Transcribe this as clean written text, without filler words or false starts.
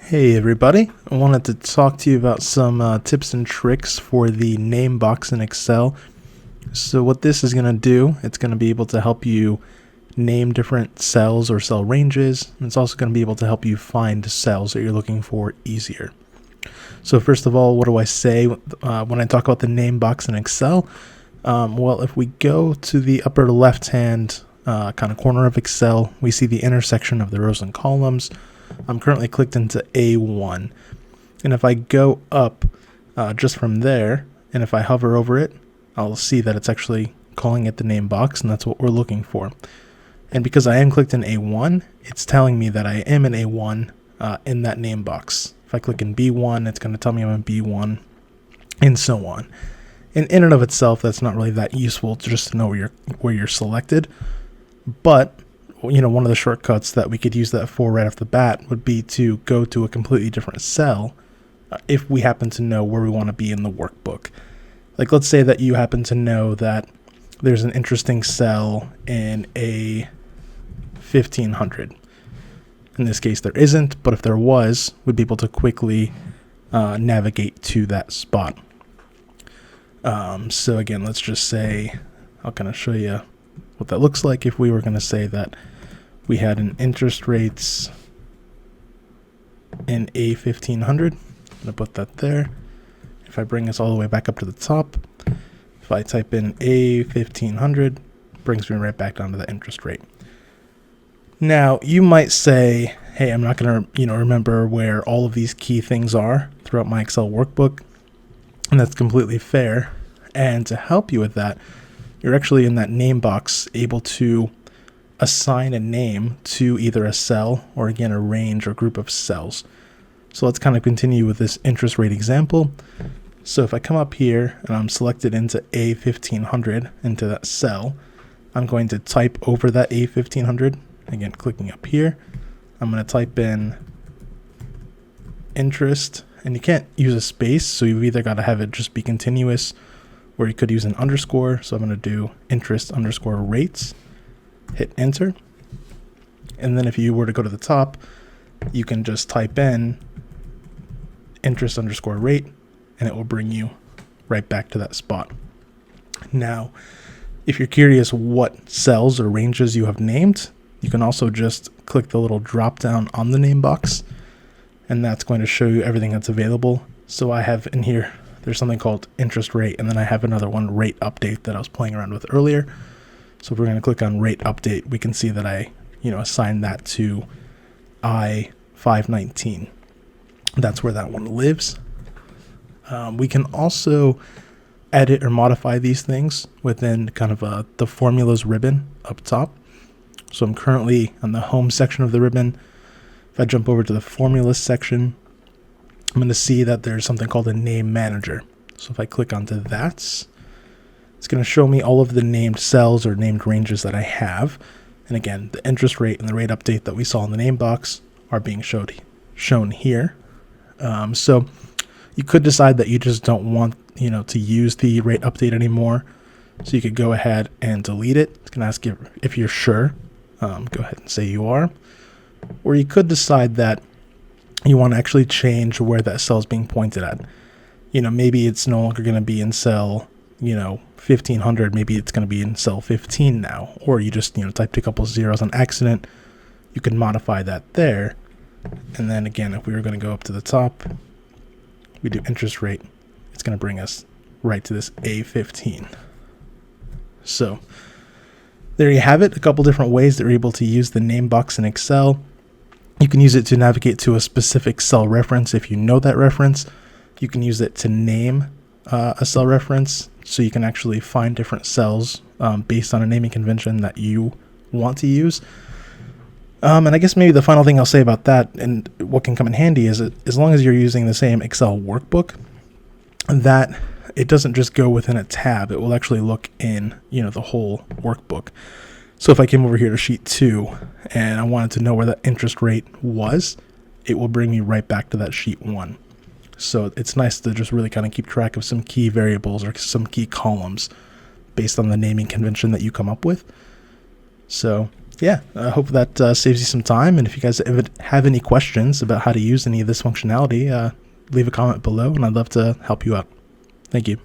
Hey everybody, I wanted to talk to you about some tips and tricks for the name box in Excel. So what this is going to do, it's going to be able to help you name different cells or cell ranges, and it's also going to be able to help you find cells that you're looking for easier. So first of all, what do I say when I talk about the name box in Excel? Well, if we go to the upper left-hand kind of corner of Excel, we see the intersection of the rows and columns. I'm currently clicked into A1, and if I go up just from there, and if I hover over it, I'll see that it's actually calling it the name box, and that's what we're looking for. And because I am clicked in A1, it's telling me that I am in A1 in that name box. If I click in B1, it's going to tell me I'm in B1, and so on. And in and of itself, that's not really that useful just to know where you're selected, but one of the shortcuts that we could use that for right off the bat would be to go to a completely different cell if we happen to know where we want to be in the workbook. Like, let's say that you happen to know that there's an interesting cell in a 1500. In this case, there isn't, but if there was, we'd be able to quickly navigate to that spot. So again, let's just say, I'll kind of show you what that looks like if we were going to say that we had an interest rates in A1500. I'm going to put that there. If I bring this all the way back up to the top, if I type in A1500, brings me right back down to the interest rate. Now, you might say, hey, I'm not going to remember where all of these key things are throughout my Excel workbook, and that's completely fair. And to help you with that, you're actually in that name box able to assign a name to either a cell or, again, a range or group of cells. So let's kind of continue with this interest rate example. So if I come up here and I'm selected into A1500, into that cell, I'm going to type over that A1500, again, clicking up here. I'm going to type in interest, and you can't use a space, so you've either got to have it just be continuous, or you could use an underscore. So I'm going to do interest underscore rates, hit enter. And then if you were to go to the top, you can just type in interest underscore rate, and it will bring you right back to that spot. Now, if you're curious what cells or ranges you have named, you can also just click the little drop down on the name box, and that's going to show you everything that's available. So I have in here, there's something called interest rate, and then I have another one, rate update, that I was playing around with earlier. So if we're going to click on rate update, we can see that I, assigned that to I519. That's where that one lives. We can also edit or modify these things within kind of the formulas ribbon up top. So I'm currently on the home section of the ribbon. If I jump over to the formulas section, I'm going to see that there's something called a name manager. So if I click onto that, it's going to show me all of the named cells or named ranges that I have. And again, the interest rate and the rate update that we saw in the name box are being shown here. So you could decide that you just don't want, to use the rate update anymore. So you could go ahead and delete it. It's going to ask you if you're sure. Go ahead and say you are. Or you could decide that you want to actually change where that cell is being pointed at. Maybe it's no longer going to be in cell 1500, maybe it's going to be in cell 15 now, or you just typed a couple zeros on accident. You can modify that there. And then again, if we were going to go up to the top, we do interest rate, it's going to bring us right to this A15. So there you have it, a couple different ways that you're able to use the name box in Excel. You can use it to navigate to a specific cell reference if you know that reference. You can use it to name a cell reference, so you can actually find different cells based on a naming convention that you want to use. And I guess maybe the final thing I'll say about that and what can come in handy is that as long as you're using the same Excel workbook, that it doesn't just go within a tab. It will actually look in, the whole workbook. So if I came over here to sheet 2 and I wanted to know where that interest rate was, it will bring me right back to that sheet 1. So it's nice to just really kind of keep track of some key variables or some key columns based on the naming convention that you come up with. So Yeah, I hope that saves you some time. And if you guys have any questions about how to use any of this functionality, leave a comment below, and I'd love to help you out. Thank you.